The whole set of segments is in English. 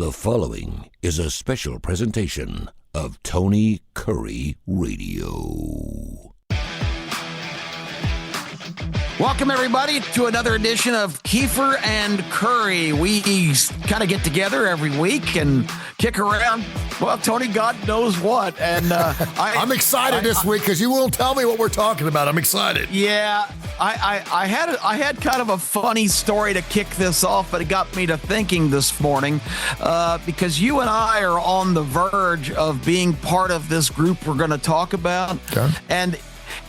The following is a special presentation of Tony Kurre Radio. Welcome, everybody, to another edition of Keefer and Kurre. We kind of get together every week and kick around, well, Tony, God knows what. And I'm excited this week because you will tell me what we're talking about. I'm excited. Yeah, I had kind of a funny story to kick this off, but it got me to thinking this morning because you and I are on the verge of being part of this group we're going to talk about. Okay. And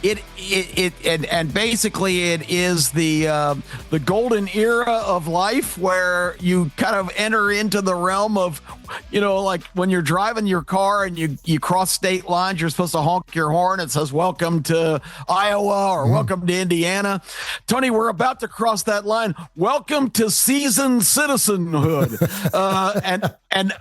and basically it is the golden era of life where you kind of enter into the realm of, you know, like when you're driving your car and you cross state lines, you're supposed to honk your horn. It says, welcome to Iowa or welcome to Indiana. Tony, we're about to cross that line. Welcome to seasoned citizenhood. And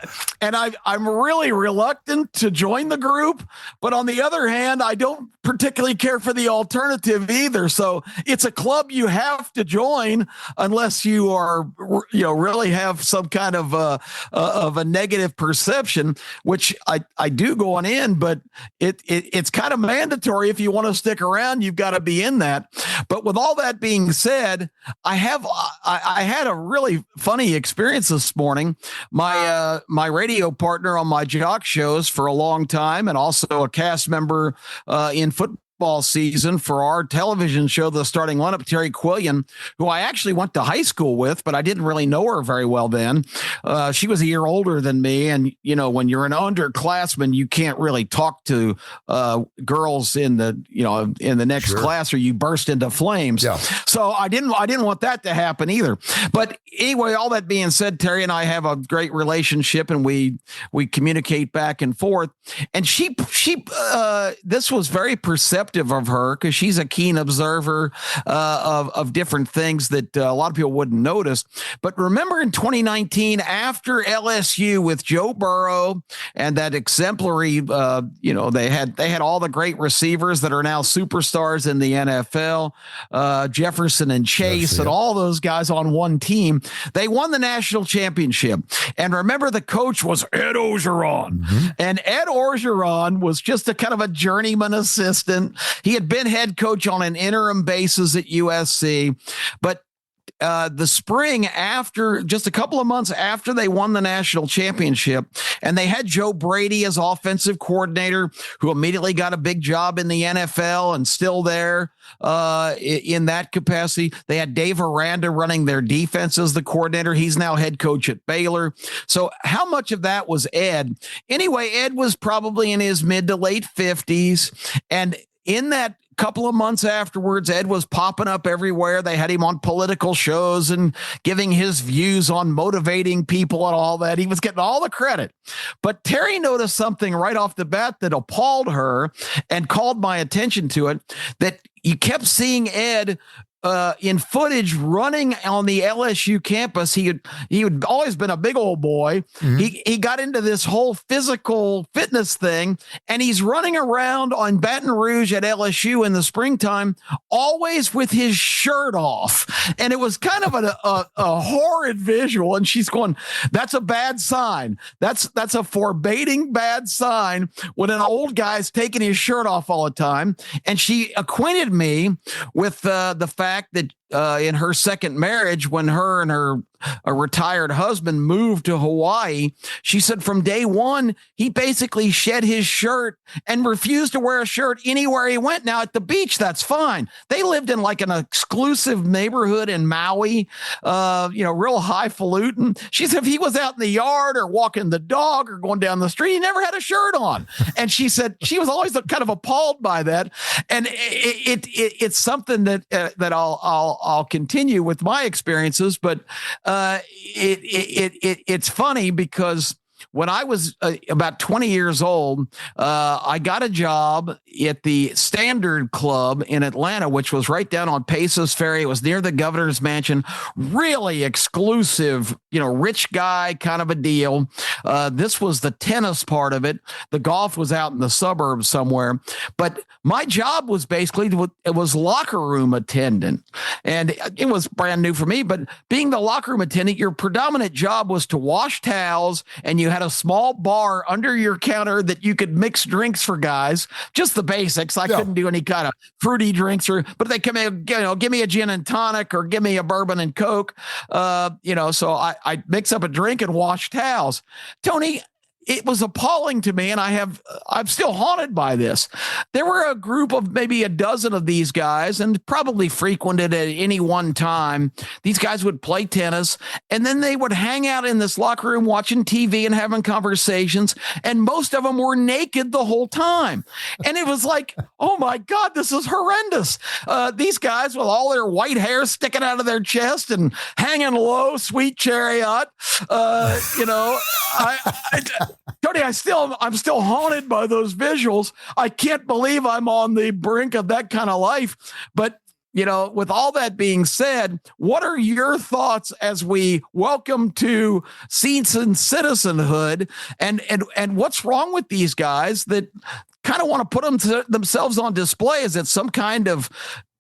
I'm really reluctant to join the group, but on the other hand, I don't particularly care for the alternative either. So it's a club you have to join unless you are, you know, really have some kind of a negative perception, which I do going in, but it's kind of mandatory. If you want to stick around, you've got to be in that. But with all that being said, I had a really funny experience this morning. My radio partner on my jock shows for a long time, and also a cast member in football season for our television show, The Starting Lineup, Terry Quillian, who I actually went to high school with, but I didn't really know her very well then. She was a year older than me. And, you know, when you're an underclassman, you can't really talk to girls in the next class or you burst into flames. Yeah. So I didn't want that to happen either. But anyway, all that being said, Terry and I have a great relationship and we communicate back and forth. And she this was very perceptive of her because she's a keen observer of different things that a lot of people wouldn't notice. But remember in 2019, after LSU with Joe Burrow and that exemplary, they had all the great receivers that are now superstars in the NFL, Jefferson and Chase and all those guys on one team. They won the national championship. And remember, the coach was Ed Orgeron. Mm-hmm. And Ed Orgeron was just a kind of a journeyman assistant. He had been head coach on an interim basis at USC, but the spring after, just a couple of months after they won the national championship, and they had Joe Brady as offensive coordinator, who immediately got a big job in the NFL and still there in that capacity. They had Dave Aranda running their defense as the coordinator. He's now head coach at Baylor. So how much of that was Ed? Anyway, Ed was probably in his mid to late 50s, and in that couple of months afterwards, Ed was popping up everywhere. They had him on political shows and giving his views on motivating people and all that. He was getting all the credit. But Terry noticed something right off the bat that appalled her and called my attention to it, that you kept seeing Ed in footage running on the LSU campus. He had always been a big old boy. Mm-hmm. He got into this whole physical fitness thing, and he's running around on Baton Rouge at LSU in the springtime, always with his shirt off. And it was kind of a horrid visual. And she's going, that's a bad sign. That's a forbidding bad sign when an old guy's taking his shirt off all the time. And she acquainted me with the fact that in her second marriage, when her and her retired husband moved to Hawaii, she said from day one, he basically shed his shirt and refused to wear a shirt anywhere he went. Now at the beach, that's fine. They lived in like an exclusive neighborhood in Maui, real highfalutin. She said if he was out in the yard or walking the dog or going down the street, he never had a shirt on. And she said she was always kind of appalled by that. And it's something that I'll continue with my experiences, but it's funny because when I was about 20 years old, I got a job at the Standard Club in Atlanta, which was right down on Paces Ferry. It was near the governor's mansion, really exclusive, rich guy kind of a deal. This was the tennis part of it. The golf was out in the suburbs somewhere. But my job was basically, it was locker room attendant. And it was brand new for me. But being the locker room attendant, your predominant job was to wash towels, and you had a small bar under your counter that you could mix drinks for guys, just the basics. I couldn't do any kind of fruity drinks, but they come in, give me a gin and tonic or give me a bourbon and Coke. So I mix up a drink and wash towels. Tony, it was appalling to me, and I'm still haunted by this. There were a group of maybe a dozen of these guys, and probably frequented at any one time. These guys would play tennis, and then they would hang out in this locker room watching TV and having conversations, and most of them were naked the whole time. And it was like, oh my God, this is horrendous. These guys with all their white hair sticking out of their chest and hanging low, sweet chariot. Tony, I'm still haunted by those visuals. I can't believe I'm on the brink of that kind of life. But, with all that being said, what are your thoughts as we welcome to seasoned citizenhood, and what's wrong with these guys that kind of want to put themselves on display? Is it some kind of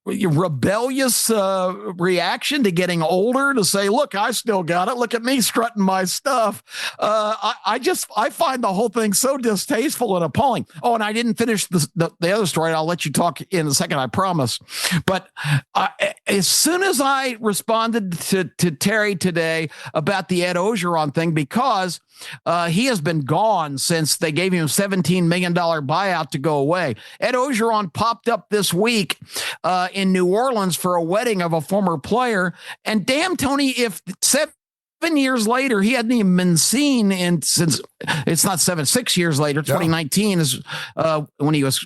rebellious reaction to getting older, to say, look, I still got it. Look at me strutting my stuff. I find the whole thing so distasteful and appalling. Oh, and I didn't finish the other story. I'll let you talk in a second, I promise. But as soon as I responded to Terry today about the Ed Ogeron thing, because he has been gone since they gave him a $17 million buyout to go away. Ed Ogeron popped up this week in New Orleans for a wedding of a former player. And damn, Tony, if 7 years later, he hadn't even been seen since it's not 6 years later, 2019 is when he was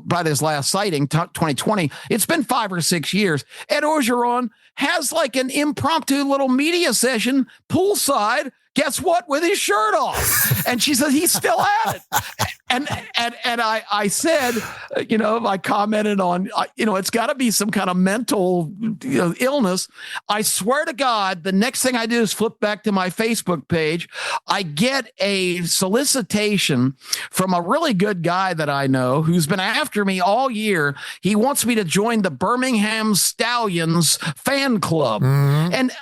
by his last sighting, 2020. It's been 5 or 6 years. Ed Ogeron has like an impromptu little media session poolside. Guess what? With his shirt off. And she said, he's still at it. And I said, I commented on, it's got to be some kind of mental illness. I swear to God, the next thing I do is flip back to my Facebook page. I get a solicitation from a really good guy that I know who's been after me all year. He wants me to join the Birmingham Stallions fan club. Mm-hmm. And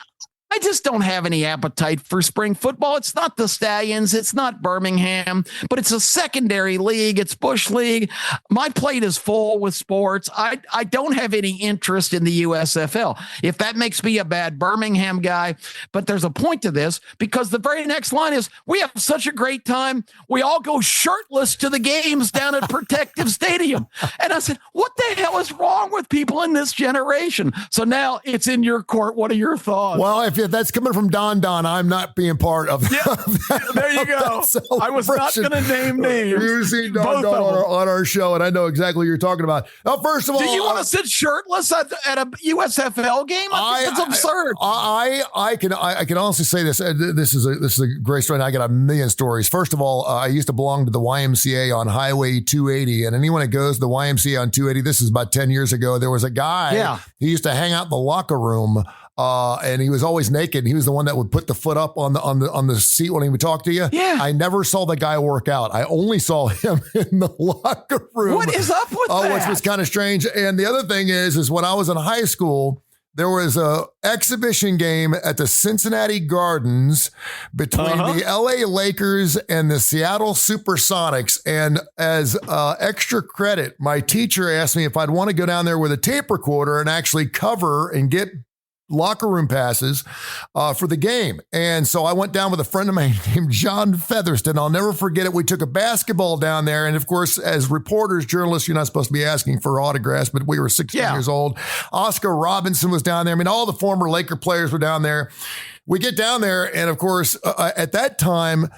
I just don't have any appetite for spring football. It's not the Stallions. It's not Birmingham, but it's a secondary league. It's Bush League. My plate is full with sports. I don't have any interest in the USFL. If that makes me a bad Birmingham guy, but there's a point to this, because the very next line is, we have such a great time. We all go shirtless to the games down at Protective Stadium. And I said, what the hell is wrong with people in this generation? So now it's in your court. What are your thoughts? Well, if that's coming from Don, I'm not being part of that. There you go. I was not going to name names. You've seen Don on our show, and I know exactly what you're talking about. First of all, do you want to sit shirtless at a USFL game? It's absurd. I can honestly say this. This is a great story, and I got a million stories. First of all, I used to belong to the YMCA on Highway 280, and anyone that goes to the YMCA on 280, this is about 10 years ago, there was a guy. Yeah. He used to hang out in the locker room. And he was always naked. He was the one that would put the foot up on the seat when he would talk to you. Yeah. I never saw the guy work out. I only saw him in the locker room. What is up with that? Which was kind of strange. And the other thing is when I was in high school, there was a exhibition game at the Cincinnati Gardens between the LA Lakers and the Seattle Supersonics. And as extra credit, my teacher asked me if I'd want to go down there with a tape recorder and actually cover and get locker room passes for the game. And so I went down with a friend of mine named John Featherston. I'll never forget it. We took a basketball down there. And of course, as reporters, journalists, you're not supposed to be asking for autographs, but we were 16 years old. Oscar Robinson was down there. I mean, all the former Laker players were down there. We get down there. And of course, at that time,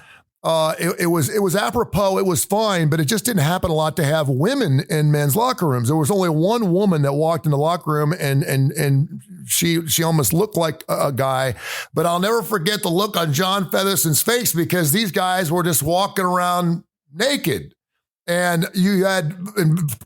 it was apropos. It was fine, but it just didn't happen a lot to have women in men's locker rooms. There was only one woman that walked in the locker room, and she almost looked like a guy. But I'll never forget the look on John Featherston's face, because these guys were just walking around naked. And you had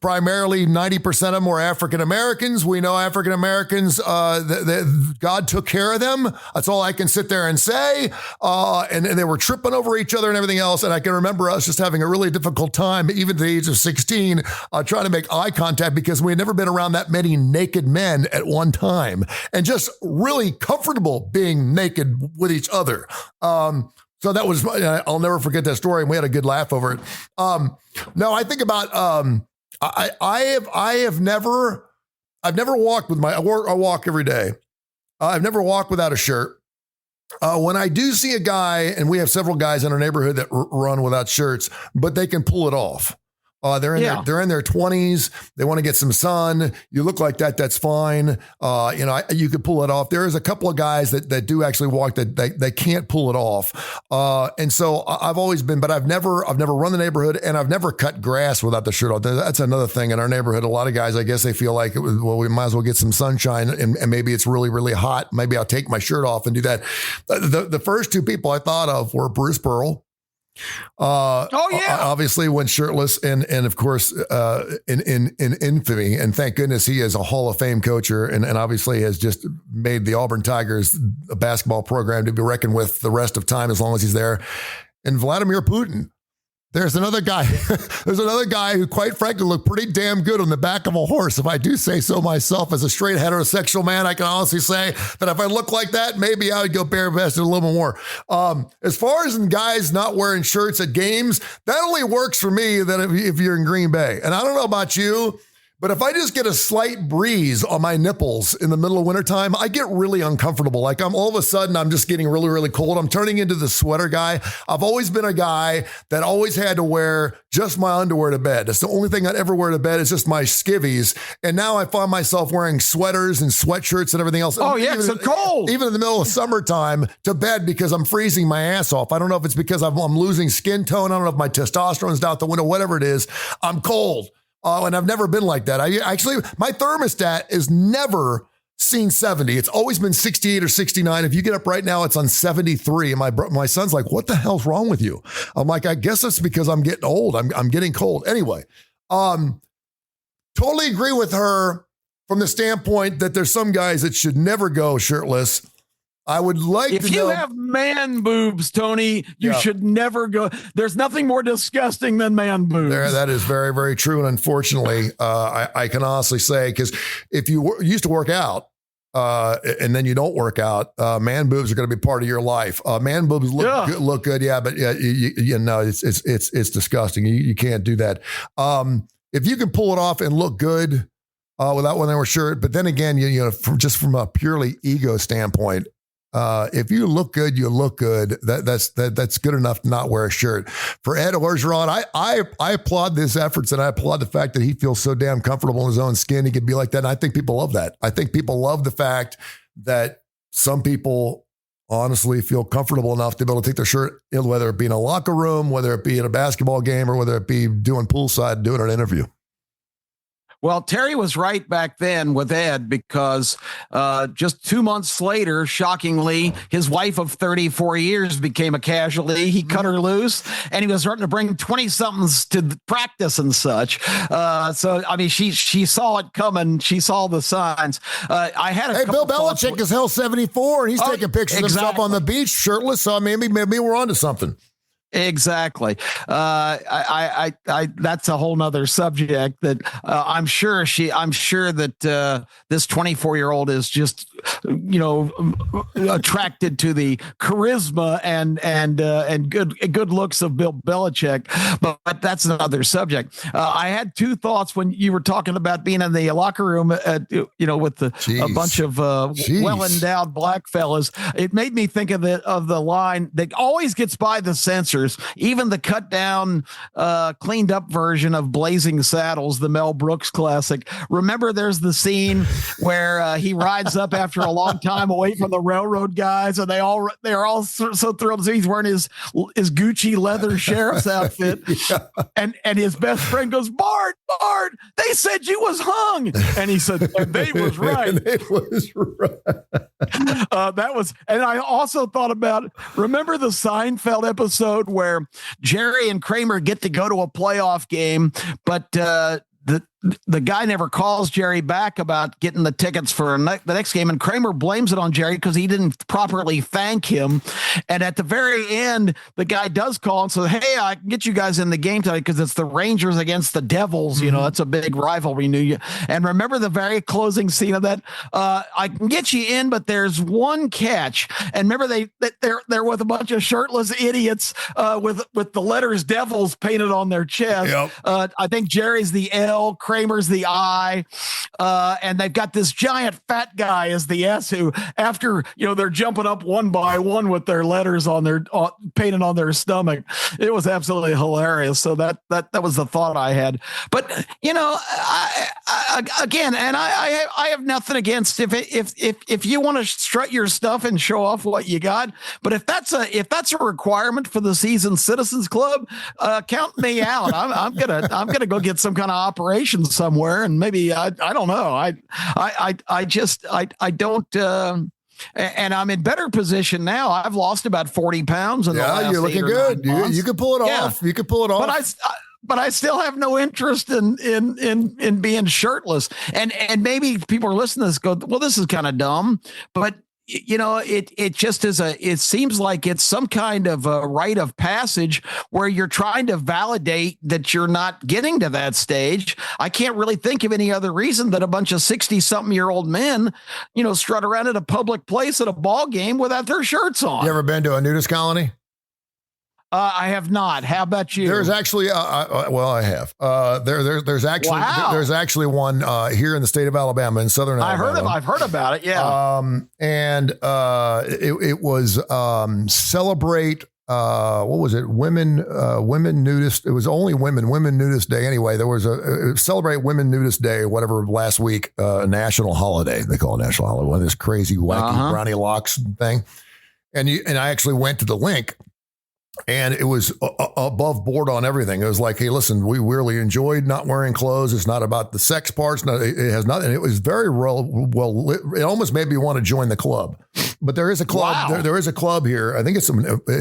primarily 90% of them were African Americans. We know African Americans, God took care of them. That's all I can sit there and say. And they were tripping over each other and everything else. And I can remember us just having a really difficult time, even at the age of 16, trying to make eye contact, because we had never been around that many naked men at one time, and just really comfortable being naked with each other. So that was, I'll never forget that story. And we had a good laugh over it. No, I think about, I've never walked with I walk every day. I've never walked without a shirt. When I do see a guy, and we have several guys in our neighborhood that run without shirts, but they can pull it off. They're in their 20s. They want to get some sun. You look like that. That's fine. You could pull it off. There is a couple of guys that do actually walk that they can't pull it off. And so I've always been, but I've never run the neighborhood, and I've never cut grass without the shirt on. That's another thing in our neighborhood. A lot of guys, I guess they feel like, well, we might as well get some sunshine, and maybe it's really, really hot. Maybe I'll take my shirt off and do that. The first two people I thought of were Bruce Pearl. Obviously went shirtless, and of course in infamy, and thank goodness he is a Hall of Fame coacher, and obviously has just made the Auburn Tigers a basketball program to be reckoned with the rest of time, as long as he's there. And Vladimir Putin. There's another guy. There's another guy who, quite frankly, looked pretty damn good on the back of a horse. If I do say so myself, as a straight heterosexual man, I can honestly say that if I look like that, maybe I would go bare-breasted a little more. As far as guys not wearing shirts at games, that only works for me that if you're in Green Bay. And I don't know about you, but if I just get a slight breeze on my nipples in the middle of wintertime, I get really uncomfortable. Like all of a sudden, I'm just getting really, really cold. I'm turning into the sweater guy. I've always been a guy that always had to wear just my underwear to bed. That's the only thing I'd ever wear to bed, is just my skivvies. And now I find myself wearing sweaters and sweatshirts and everything else. Oh, yeah, it's so cold. Even in the middle of summertime to bed, because I'm freezing my ass off. I don't know if it's because I'm losing skin tone. I don't know if my testosterone's out the window, whatever it is. I'm cold. And I've never been like that. My thermostat is never seen 70. It's always been 68 or 69. If you get up right now, it's on 73. And my son's like, "What the hell's wrong with you?" I'm like, "I guess it's because I'm getting old. I'm getting cold." Anyway, totally agree with her from the standpoint that there's some guys that should never go shirtless. I would like to know. If you have man boobs, Tony, you should never go. There's nothing more disgusting than man boobs. That is very, very true. And unfortunately, I can honestly say, because if you used to work out, and then you don't work out, man boobs are going to be part of your life. Man boobs look good. Yeah. But it's disgusting. You can't do that. If you can pull it off and look good, without wearing a shirt, but then again, from a purely ego standpoint, if you look good, you look good. That's good enough to not wear a shirt. For Ed Orgeron, I applaud his efforts, and I applaud the fact that he feels so damn comfortable in his own skin. He could be like that. And I think people love that. I think people love the fact that some people honestly feel comfortable enough to be able to take their shirt, whether it be in a locker room, whether it be in a basketball game, or whether it be doing poolside, doing an interview. Well, Terry was right back then with Ed, because just 2 months later, shockingly, his wife of 34 years became a casualty. He cut her loose, and he was starting to bring 20-somethings to practice and such. So, I mean, she saw it coming. She saw the signs. Bill Belichick is hell 74, and he's taking pictures of himself on the beach shirtless. So maybe we're onto something. Exactly. That's a whole nother subject that I'm sure that this 24-year-old is just, attracted to the charisma and good looks of Bill Belichick, but that's another subject. I had two thoughts when you were talking about being in the locker room, with a bunch of well-endowed black fellas. It made me think of the line that always gets by the censors. others, even the cut down, cleaned up version of Blazing Saddles, the Mel Brooks classic. Remember, there's the scene where he rides up after a long time away from the railroad guys, and they're all so thrilled. So he's wearing his Gucci leather sheriff's outfit, and his best friend goes, Bart, they said you was hung, and he said, and they was right. It was right. That was, and I also thought about, remember the Seinfeld episode where Jerry and Kramer get to go to a playoff game, but the guy never calls Jerry back about getting the tickets for the next game, and Kramer blames it on Jerry because he didn't properly thank him. And at the very end, the guy does call and says, hey, I can get you guys in the game tonight because it's the Rangers against the Devils. You know, that's a big rivalry. And remember the very closing scene of that? I can get you in, but there's one catch. And remember they're with a bunch of shirtless idiots with the letters Devils painted on their chest. Yep. I think Jerry's the L, Kramer's the I, and they've got this giant fat guy as the S, who, after they're jumping up one by one with their letters on their painted on their stomach. It was absolutely hilarious. So that was the thought I had. But I have nothing against if you want to strut your stuff and show off what you got. But if that's a requirement for the Seasoned Citizens Club, count me out. I'm gonna go get some kind of operation somewhere, and maybe I don't know. I don't. And I'm in better position now. I've lost about 40 pounds in the last you're looking good. You can pull it off. You can pull it off. But I still have no interest in being shirtless. And maybe people are listening to this go, well, this is kind of dumb, but it just is it seems like it's some kind of a rite of passage where you're trying to validate that you're not getting to that stage. I can't really think of any other reason that a bunch of 60-something-year-old men, strut around at a public place at a ball game without their shirts on. You ever been to a nudist colony? I have not. How about you? There's actually, I have. There's actually one here in the state of Alabama, in southern Alabama. I've heard about it. Yeah. It was celebrate. What was it? Women nudist. It was only women nudist day. Anyway, there was a celebrate women nudist day or whatever last week, national holiday. They call it national holiday. One of this crazy wacky brownie locks thing. And I actually went to the link. And it was above board on everything. It was like, hey, listen, we really enjoyed not wearing clothes. It's not about the sex parts. It has nothing. It was very well lit. It almost made me want to join the club. But there is a club. Wow. There is a club here. I think it's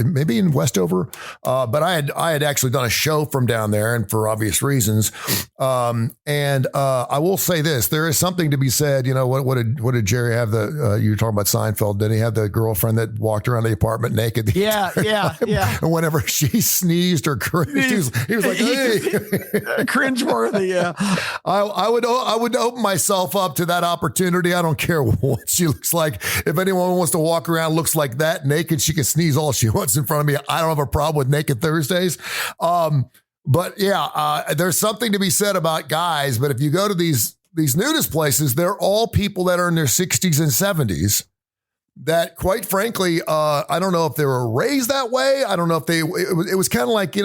maybe in Westover. But I had actually done a show from down there, and for obvious reasons. I will say this: there is something to be said. What did Jerry have? You were talking about Seinfeld. Did he have the girlfriend that walked around the apartment naked? Yeah. And whenever she sneezed or cringed, he was like, hey. Cringeworthy, yeah. I would open myself up to that opportunity. I don't care what she looks like. If anyone wants to walk around, looks like that naked, she can sneeze all she wants in front of me. I don't have a problem with naked Thursdays. But yeah, there's something to be said about guys. But if you go to these nudist places, they're all people that are in their 60s and 70s. That, quite frankly, I don't know if they were raised that way. I don't know if it was kind of like, you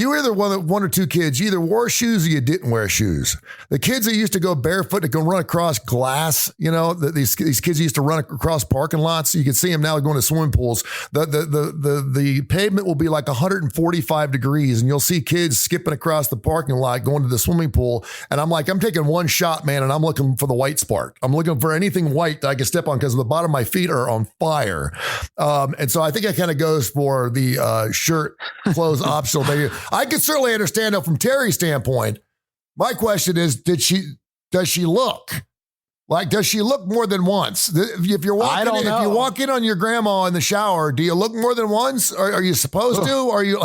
were either one or two kids. You either wore shoes or you didn't wear shoes. The kids that used to go barefoot to go run across glass, these kids used to run across parking lots. You can see them now going to swimming pools. The pavement will be like 145 degrees, and you'll see kids skipping across the parking lot going to the swimming pool. And I'm like, I'm taking one shot, man, and I'm looking for the white spark. I'm looking for anything white that I can step on because the bottom of my feet are on fire. And so I think it kind of goes for the shirt clothes optional thing. I could certainly understand it from Terry's standpoint. My question is, does she look? Like, does she look more than once? If you walk in on your grandma in the shower, do you look more than once? Or are you supposed to? Or are you?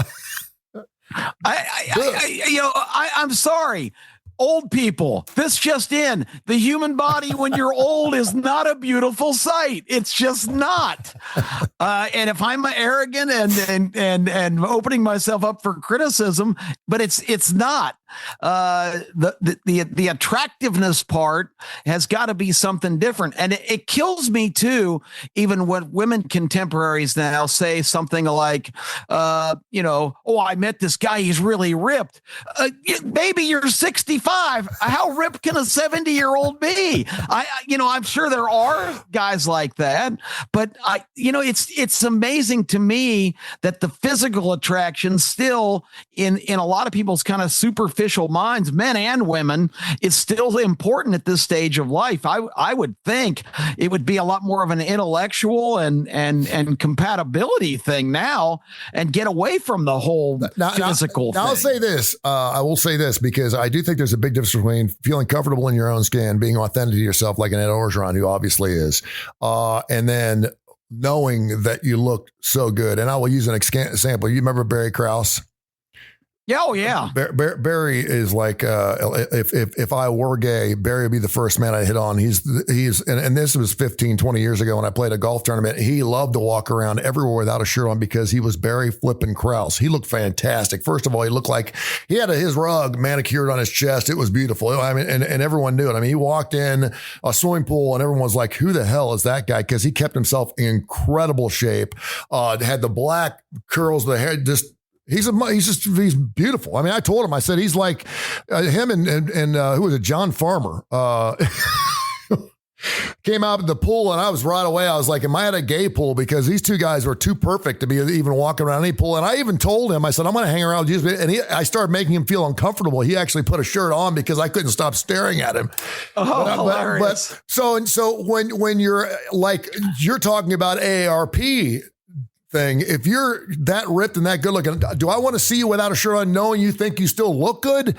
I'm sorry. Old people, this just in. The human body when you're old is not a beautiful sight. It's just not. And if I'm arrogant and opening myself up for criticism, but it's not. The attractiveness part has got to be something different. And it kills me too, even when women contemporaries now say something like, oh, I met this guy, he's really ripped. Baby, you're 65. How ripped can a 70-year-old be? I'm sure there are guys like that, but it's amazing to me that the physical attraction still in a lot of people's kind of superficial minds, men and women, is still important at this stage of life. I would think it would be a lot more of an intellectual and compatibility thing now, and get away from the whole physical thing. I'll say this. I will say this, because I do think there's a big difference between feeling comfortable in your own skin, being authentic to yourself, like an Ed Orgeron, who obviously is, and then knowing that you look so good. And I will use an example. You remember Barry Krause? Yeah, oh yeah. Barry is like, if I were gay, Barry would be the first man I hit on. He's and this was 15, 20 years ago when I played a golf tournament. He loved to walk around everywhere without a shirt on because he was Barry flipping Krause. He looked fantastic. First of all, he looked like he had his rug manicured on his chest. It was beautiful. I mean, and everyone knew it. I mean, he walked in a swimming pool and everyone was like, who the hell is that guy? Because he kept himself in incredible shape, had the black curls, the hair, he's beautiful. I mean, I told him, I said, he's like him and who was it? John Farmer, came out of the pool, and I was right away. I was like, am I at a gay pool? Because these two guys were too perfect to be even walking around any pool. And I even told him, I said, I'm going to hang around with you. And I started making him feel uncomfortable. He actually put a shirt on because I couldn't stop staring at him. Oh, hilarious. So when you're like, you're talking about AARP thing, if you're that ripped and that good looking, do I want to see you without a shirt on knowing you think you still look good?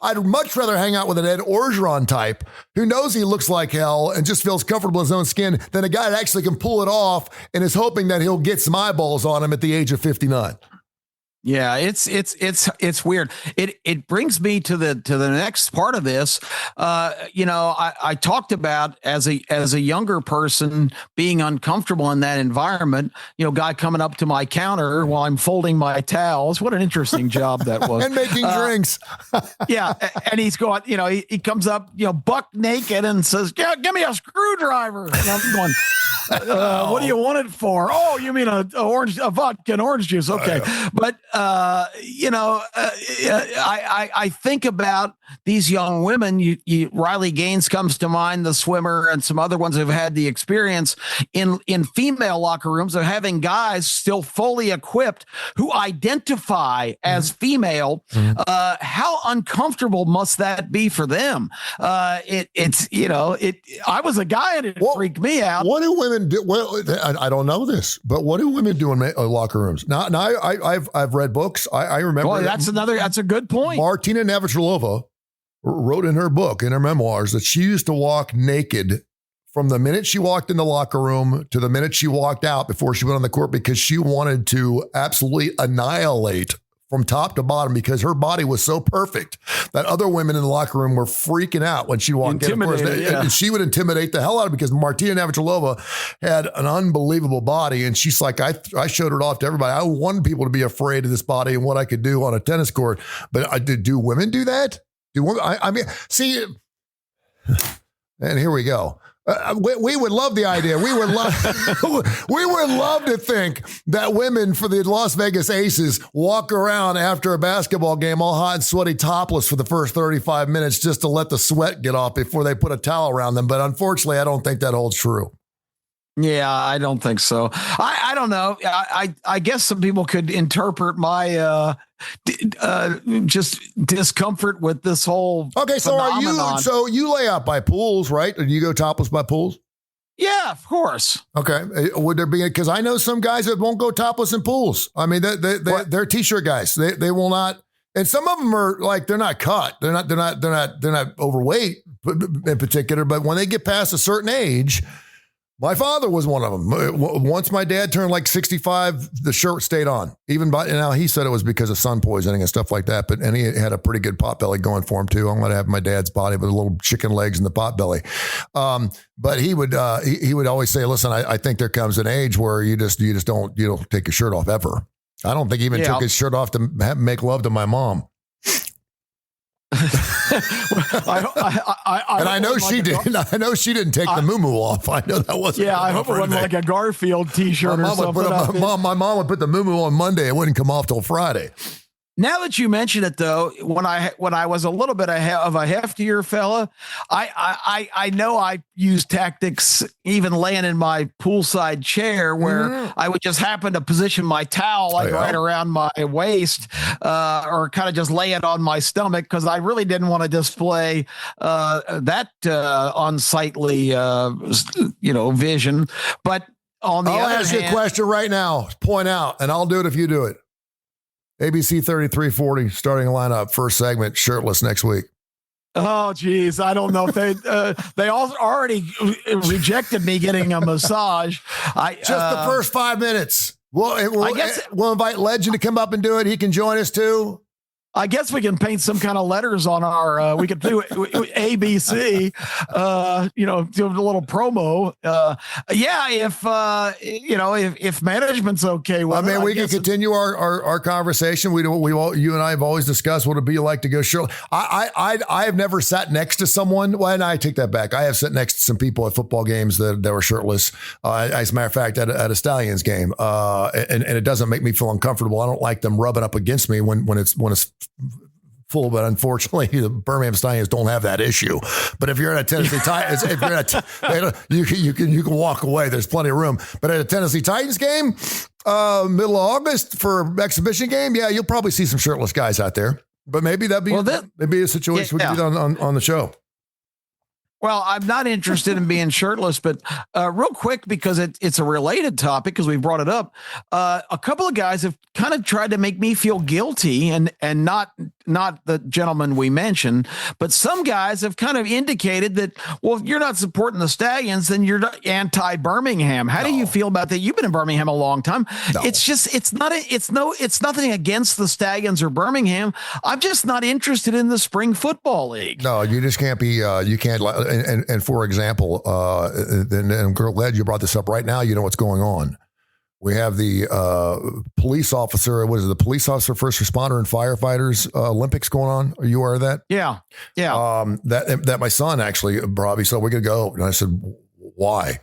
I'd much rather hang out with an Ed Orgeron type who knows he looks like hell and just feels comfortable in his own skin than a guy that actually can pull it off and is hoping that he'll get some eyeballs on him at the age of 59. Yeah, it's weird. It brings me to the next part of this. I talked about as a younger person being uncomfortable in that environment. Guy coming up to my counter while I'm folding my towels. What an interesting job that was. And making drinks. Yeah, and he's going. He comes up, buck naked, and says, "Yeah, give me a screwdriver." And I'm going, "What do you want it for?" "Oh, you mean a vodka and orange juice?" Okay, but. I think about these young women. Riley Gaines comes to mind, the swimmer, and some other ones who've had the experience in female locker rooms of having guys still fully equipped who identify as female. How uncomfortable must that be for them? I was a guy and it freaked me out. What do women do? Well, I don't know this, but what do women do in locker rooms? Now I've read books. I remember. Well, that's a good point. Martina Navratilova wrote in her book, in her memoirs, that she used to walk naked from the minute she walked in the locker room to the minute she walked out before she went on the court, because she wanted to absolutely annihilate from top to bottom, because her body was so perfect that other women in the locker room were freaking out when she walked in. Of course, and she would intimidate the hell out of them, because Martina Navratilova had an unbelievable body. And she's like, I showed it off to everybody. I wanted people to be afraid of this body and what I could do on a tennis court. But do women do that? Do women? I mean, see, and here we go. We would love the idea. We would love to think that women for the Las Vegas Aces walk around after a basketball game all hot and sweaty, topless for the first 35 minutes just to let the sweat get off before they put a towel around them. But unfortunately, I don't think that holds true. Yeah, I don't think so. I don't know. I guess some people could interpret my just discomfort with this whole phenomenon. So you lay out by pools, right? Or do you go topless by pools? Yeah, of course. Okay. Would there be, because I know some guys that won't go topless in pools. I mean, they're t-shirt guys. They will not. And some of them are like, they're not cut. They're not overweight in particular, but when they get past a certain age, My father was one of them. Once my dad turned like 65, the shirt stayed on. Even by now, he said it was because of sun poisoning and stuff like that. And he had a pretty good pot belly going for him too. I'm going to have my dad's body with the little chicken legs and the pot belly. But he would always say, "Listen, I think there comes an age where you just don't take your shirt off ever." I don't think he even took his shirt off to make love to my mom. I know she didn't. I know she didn't take the moo off. I know that wasn't. Yeah, I hope it wasn't like a Garfield T-shirt or something. My mom would put the moo on Monday. It wouldn't come off till Friday. Now that you mention it, though, when I was a little bit of a heftier fella, I know I used tactics even laying in my poolside chair where I would just happen to position my towel right around my waist, or kind of just lay it on my stomach because I really didn't want to display that unsightly vision. But on the other hand, I'll ask you a question right now. Point out, and I'll do it if you do it. ABC 3340 starting lineup, first segment, shirtless next week. Oh, geez. I don't know if they all already rejected me getting a massage. Just the first 5 minutes. We'll invite Legend to come up and do it. He can join us too. I guess we can paint some kind of letters on our, we could do ABC, do a little promo. If management's okay with it. We can continue our conversation. We all, you and I have always discussed what it'd be like to go shirtless. I have never sat next to someone. Well, and I take that back. I have sat next to some people at football games that were shirtless. As a matter of fact, at a Stallions game. And it doesn't make me feel uncomfortable. I don't like them rubbing up against me when it's full, but unfortunately, the Birmingham Stallions don't have that issue. But if you're at a Tennessee Titans, you can walk away. There's plenty of room. But at a Tennessee Titans game, middle of August for exhibition game, you'll probably see some shirtless guys out there. But maybe that'd be a situation we could do on the show. Well, I'm not interested in being shirtless, but real quick, because it's a related topic, because we brought it up. A couple of guys have kind of tried to make me feel guilty, and not the gentleman we mentioned, but some guys have kind of indicated that, well, if you're not supporting the Stallions, then you're anti-Birmingham. How do you feel about that? You've been in Birmingham a long time. No. It's nothing against the Stallions or Birmingham. I'm just not interested in the spring football league. No, you just can't be. You can't. And for example, and glad you brought this up right now. You know what's going on. We have the police officer. What is it? The police officer, first responder, and firefighters Olympics going on. Are you aware of that? Yeah. That my son actually brought me. So we're gonna go, and I said, why?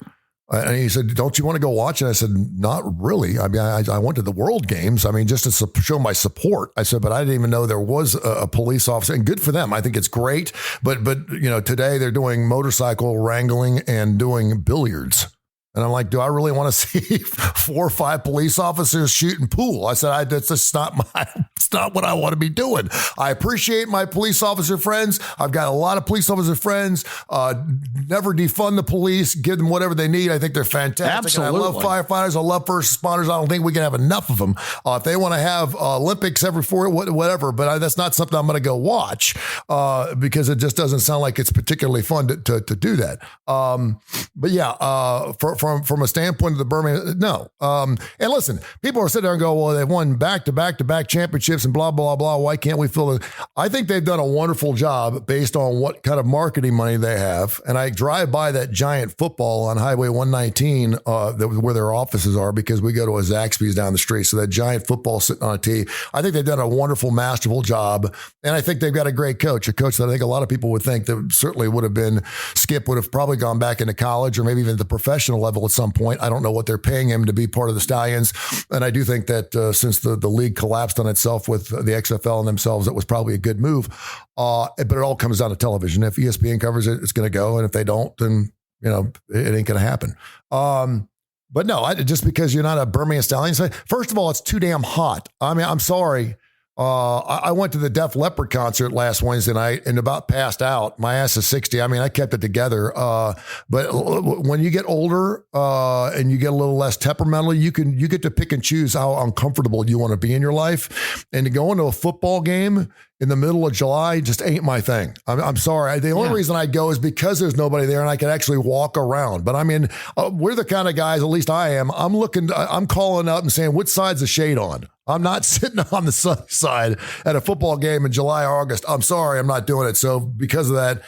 And he said, don't you want to go watch it? I said, not really. I mean, I went to the World Games. I mean, just to show my support. I said, but I didn't even know there was a police officer, and good for them. I think it's great. But today they're doing motorcycle wrangling and doing billiards. And I'm like, do I really want to see 4 or 5 police officers shooting pool? I said, that's just it's not what I want to be doing. I appreciate my police officer friends. I've got a lot of police officer friends. Never defund the police. Give them whatever they need. I think they're fantastic. Absolutely. And I love firefighters. I love first responders. I don't think we can have enough of them. If they want to have Olympics every 4, whatever, but that's not something I'm going to go watch because it just doesn't sound like it's particularly fun to do that. But yeah, from a standpoint of the Birmingham, no. And listen, people are sitting there and go, well, they've won back-to-back championships and blah, blah, blah. Why can't we fill it? I think they've done a wonderful job based on what kind of marketing money they have. And I drive by that giant football on Highway 119 where their offices are, because we go to a Zaxby's down the street. So that giant football sitting on a tee. I think they've done a wonderful, masterful job. And I think they've got a great coach, a coach that I think a lot of people would think that certainly would have been, Skip would have probably gone back into college or maybe even at the professional level at some point. I don't know what they're paying him to be part of the Stallions. And I do think that since the league collapsed on itself with the XFL and themselves, it was probably a good move. But it all comes down to television. If ESPN covers it, it's going to go. And if they don't, then, it ain't going to happen. But no, just because you're not a Birmingham Stallions fan, first of all, it's too damn hot. I mean, I'm sorry. I went to the Def Leppard concert last Wednesday night and about passed out. My ass is 60. I mean, I kept it together. But when you get older and you get a little less temperamental, you get to pick and choose how uncomfortable you want to be in your life. And to go into a football game in the middle of July just ain't my thing. I'm sorry. The only reason I go is because there's nobody there and I can actually walk around. But I mean, we're the kind of guys, at least I am, I'm calling up and saying, which side's the shade on? I'm not sitting on the sunny side at a football game in July or August. I'm sorry, I'm not doing it. So because of that,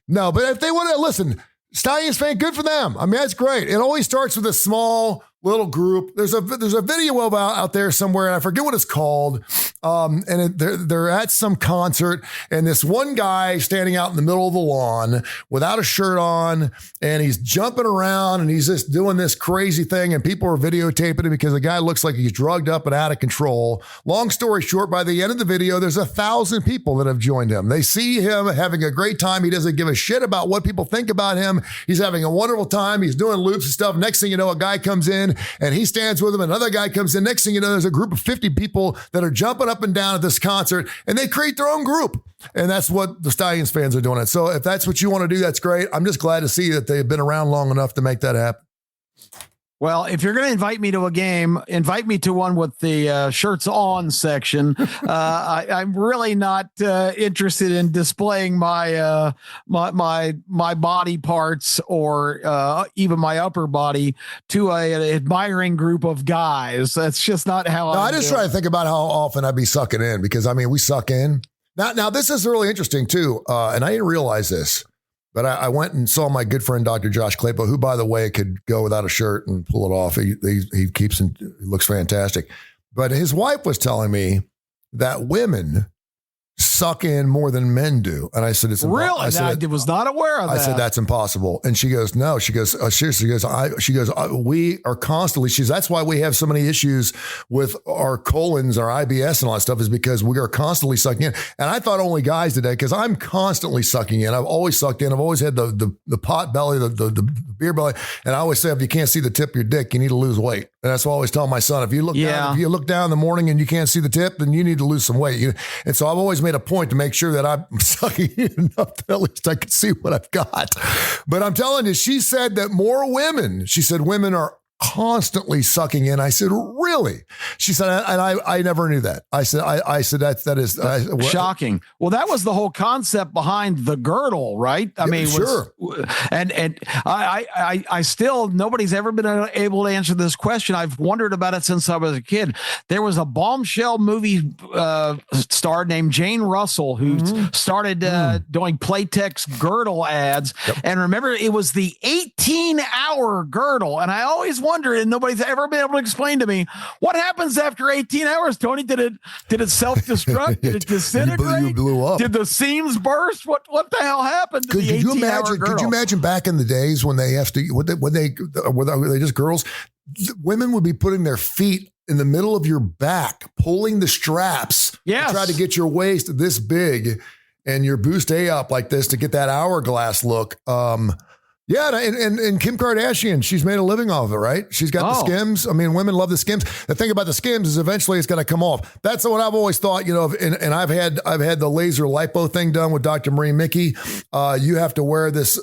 no. But if they want to listen, Stallions fan, good for them. I mean, that's great. It always starts with a small little group. There's a video of out there somewhere, and I forget what it's called. They're at some concert, and this one guy standing out in the middle of the lawn without a shirt on, and he's jumping around, and he's just doing this crazy thing, and people are videotaping it because the guy looks like he's drugged up and out of control. Long story short, by the end of the video, there's 1,000 people that have joined him. They see him having a great time. He doesn't give a shit about what people think about him. He's having a wonderful time. He's doing loops and stuff. Next thing you know, a guy comes in, and he stands with him. Another guy comes in. Next thing you know, there's a group of 50 people that are jumping up and down at this concert, and they create their own group. And that's what the Stallions fans are doing. So if that's what you want to do, that's great. I'm just glad to see that they've been around long enough to make that happen. Well, if you're going to invite me to a game, invite me to one with the shirts on section. I'm really not interested in displaying my my body parts or even my upper body to an admiring group of guys. That's just not how I just try to think about how often I'd be sucking in, because I mean, we suck in. Now this is really interesting too, and I didn't realize this. But I went and saw my good friend, Dr. Josh Claypo, who, by the way, could go without a shirt and pull it off. He keeps and he looks fantastic. But his wife was telling me that women suck in more than men do. And I said, it's really? I was not aware of that. I said, that's impossible. And she goes, no, she goes, seriously, she goes, we are constantly, that's why we have so many issues with our colons, our IBS and all that stuff, is because we are constantly sucking in. And I thought only guys did that, because I'm constantly sucking in. I've always sucked in. I've always had the pot belly, the beer belly. And I always say, if you can't see the tip of your dick, you need to lose weight. And that's what I always tell my son. If you look down in the morning and you can't see the tip, then you need to lose some weight. And so I've always made a point to make sure that I'm sucking in enough that at least I can see what I've got. But I'm telling you, she said that women are constantly sucking in. I said, really? She said, and I never knew that. I said, that is shocking. Well, that was the whole concept behind the girdle, right? I mean, sure. And I still, nobody's ever been able to answer this question. I've wondered about it since I was a kid. There was a bombshell movie star named Jane Russell who started doing Playtex girdle ads. Yep. And remember, it was the 18-hour girdle. And I always wonder, and nobody's ever been able to explain to me, what happens after 18 hours, Tony? Did it self-destruct? Did it disintegrate? You blew up. Did the seams burst? What the hell happened to the 18-hour girdle? Could you imagine back in the days when they have to, were they just girls? Women would be putting their feet in the middle of your back, pulling the straps to try to get your waist this big and your buste up like this to get that hourglass look. Yeah, and Kim Kardashian, she's made a living off of it, right? She's got the Skims. I mean, women love the Skims. The thing about the Skims is eventually it's going to come off. That's what I've always thought, and I've had the laser lipo thing done with Dr. Marie Mickey. You have to wear this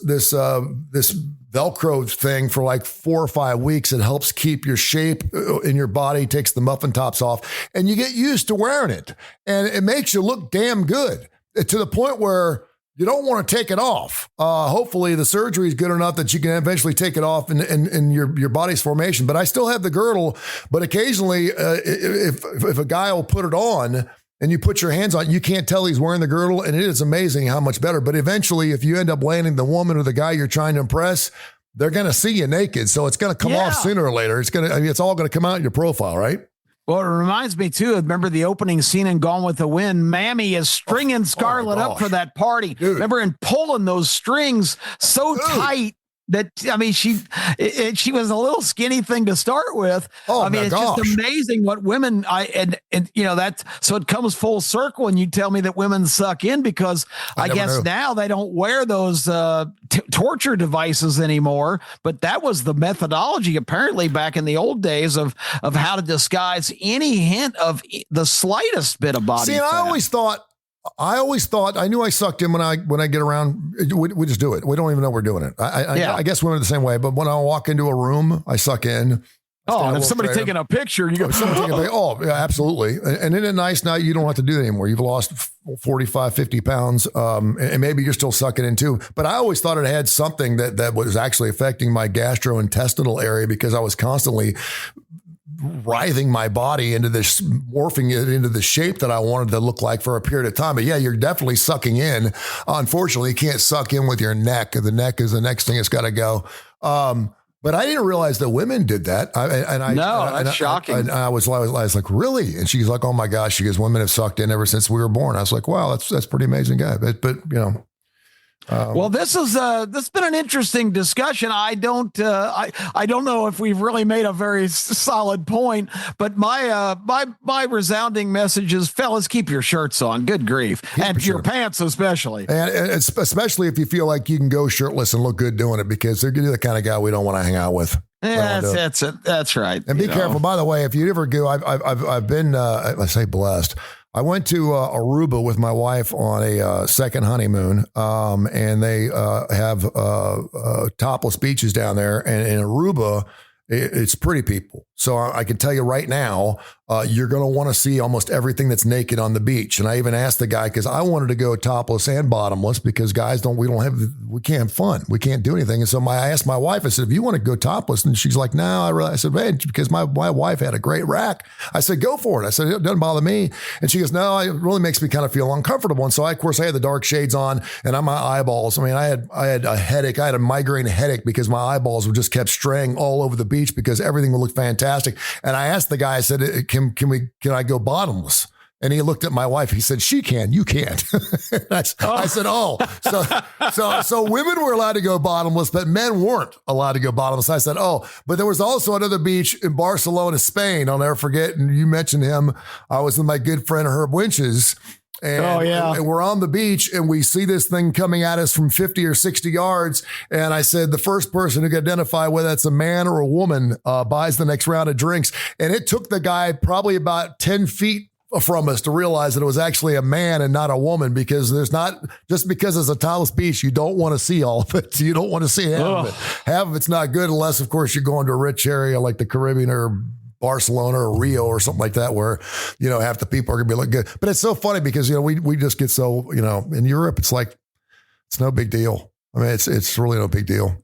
Velcro thing for like 4 or 5 weeks. It helps keep your shape in your body, takes the muffin tops off, and you get used to wearing it. And it makes you look damn good to the point where you don't want to take it off. Hopefully the surgery is good enough that you can eventually take it off in your body's formation. But I still have the girdle. But occasionally, if a guy will put it on and you put your hands on it, you can't tell he's wearing the girdle. And it is amazing how much better. But eventually, if you end up landing the woman or the guy you're trying to impress, they're going to see you naked. So it's going to come off sooner or later. It's all going to come out in your profile, right? Well, it reminds me, too, remember the opening scene in Gone with the Wind? Mammy is stringing Scarlett up for that party. Dude. Remember, and pulling those strings so tight that, I mean, she was a little skinny thing to start with. It's just amazing what women, so it comes full circle and you tell me that women suck in, because I guess now they don't wear those torture devices anymore, but that was the methodology apparently back in the old days of how to disguise any hint of the slightest bit of body fat. I always thought I knew I sucked in when I get around. We just do it. We don't even know we're doing it. I guess women are the same way. But when I walk into a room, I suck in. Oh, and if somebody taking a picture, you go, oh, yeah, absolutely. And isn't it nice now you don't have to do that anymore? You've lost 45, 50 pounds, and maybe you're still sucking in too. But I always thought it had something that was actually affecting my gastrointestinal area because I was constantly writhing my body into this, morphing it into the shape that I wanted to look like for a period of time. But yeah, you're definitely sucking in. Unfortunately, you can't suck in with your neck. The neck is the next thing that's got to go. But I didn't realize that women did that. That's shocking. I was like, really? And she's like, oh my gosh. She goes, women have sucked in ever since we were born. I was like, wow, that's pretty amazing guy. But you know. Well, this has been an interesting discussion. I don't know if we've really made a very solid point, but my resounding message is, fellas, keep your shirts on. Good grief, and your pants especially. And especially if you feel like you can go shirtless and look good doing it, because they're the kind of guy we don't want to hang out with. Yeah, that's right. And be careful. By the way, if you ever go, I've been I say blessed. I went to Aruba with my wife on a second honeymoon, and they have topless beaches down there. And in Aruba, it's pretty people. So I can tell you right now, you're going to want to see almost everything that's naked on the beach. And I even asked the guy, because I wanted to go topless and bottomless, because guys we can't have fun. We can't do anything. And so I asked my wife, I said, if you want to go topless, and she's like, no, I said, man, because my wife had a great rack. I said, go for it. I said, it doesn't bother me. And she goes, no, it really makes me kind of feel uncomfortable. And so of course I had the dark shades on, and on my eyeballs, I mean, I had a headache. I had a migraine headache because my eyeballs were just kept straying all over the beach because everything would look fantastic. And I asked the guy, I said, can I go bottomless? And he looked at my wife. He said, she can, you can't. I said, oh, so women were allowed to go bottomless, but men weren't allowed to go bottomless. I said, oh, but there was also another beach in Barcelona, Spain. I'll never forget. And you mentioned him. I was with my good friend, Herb Winches. And we're on the beach and we see this thing coming at us from 50 or 60 yards. And I said, the first person who can identify whether it's a man or a woman buys the next round of drinks. And it took the guy probably about 10 feet from us to realize that it was actually a man and not a woman, because just because it's a topless beach, you don't want to see all of it. You don't want to see half of it. Half of it's not good unless, of course, you're going to a rich area like the Caribbean or Barcelona or Rio or something like that, where, half the people are going to be looking good. But it's so funny because, we just get so, in Europe, it's like, it's no big deal. I mean, it's really no big deal.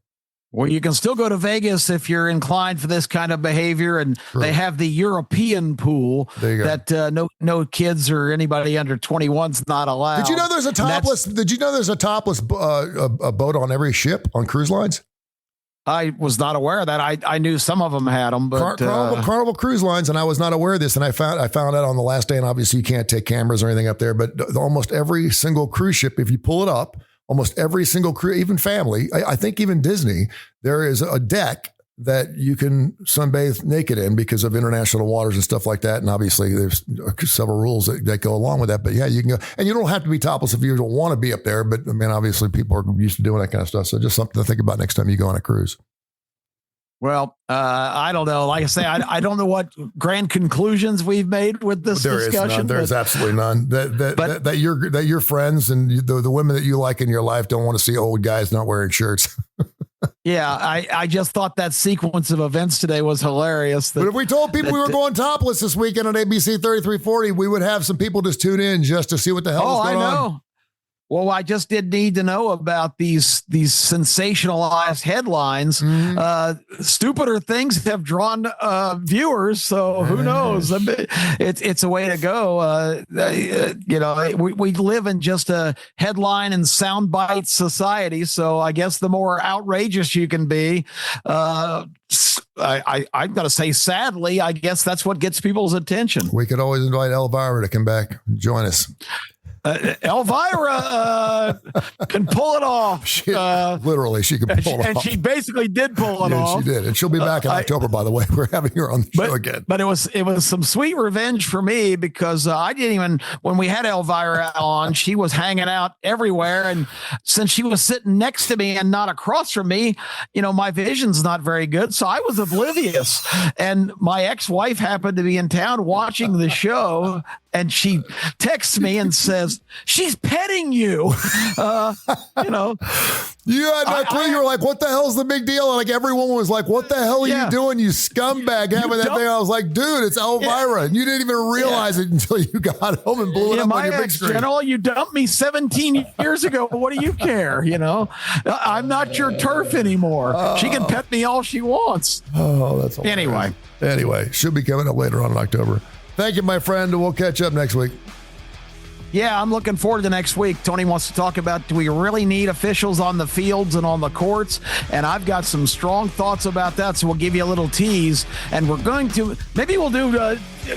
Well, you can still go to Vegas if you're inclined for this kind of behavior, and they have the European pool that no kids or anybody under 21's not allowed. Did you know there's a topless? Boat on every ship on cruise lines? I was not aware of that. I knew some of them had them, but Carnival Cruise Lines, and I was not aware of this. And I found out on the last day, and obviously you can't take cameras or anything up there, but almost every single cruise ship, if you pull it up, almost every single cruise, even family, I think even Disney, there is a deck that you can sunbathe naked in because of international waters and stuff like that. And obviously there's several rules that go along with that, but yeah, you can go, and you don't have to be topless if you don't want to be up there. But I mean, obviously people are used to doing that kind of stuff. So just something to think about next time you go on a cruise. Well, I don't know. Like I say, I don't know what grand conclusions we've made with this discussion. There's absolutely none. That your friends and the women that you like in your life don't want to see old guys not wearing shirts. Yeah, I just thought that sequence of events today was hilarious. But if we told people we were going topless this weekend on ABC 3340, we would have some people just tune in just to see what the hell is going on. I know. Well, I just did need to know about these sensationalized headlines. Mm-hmm. Stupider things have drawn viewers, so who knows? It's a way to go. We live in just a headline and soundbite society, so I guess the more outrageous you can be, I'm going to say, sadly, I guess that's what gets people's attention. We could always invite Elvira to come back and join us. Elvira can pull it off. Literally, she can pull it off. And she basically did pull it off. She did. And she'll be back in October, by the way. We're having her on the show again. But it was some sweet revenge for me, because I didn't even, when we had Elvira on, she was hanging out everywhere. And since she was sitting next to me and not across from me, my vision's not very good. So I was oblivious. And my ex-wife happened to be in town watching the show. And she texts me and says, she's petting you. You had no clue. You were like, what the hell's the big deal? And like everyone was like, what the hell are you doing, you scumbag, having that thing? I was like, dude, it's Elvira. And you didn't even realize it until you got home and blew it up on your big screen. General, you dumped me 17 years ago. What do you care? You know, I'm not your turf anymore. She can pet me all she wants. Oh, that's all. Anyway, should be coming up later on in October. Thank you, my friend. We'll catch up next week. Yeah, I'm looking forward to next week. Tony wants to talk about, do we really need officials on the fields and on the courts? And I've got some strong thoughts about that, so we'll give you a little tease. And we're going to, maybe we'll do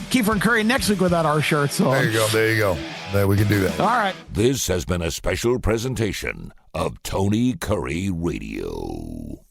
Keefer and Kurre next week without our shirts on. There you go. There, we can do that. All right. This has been a special presentation of Tony Kurre Radio.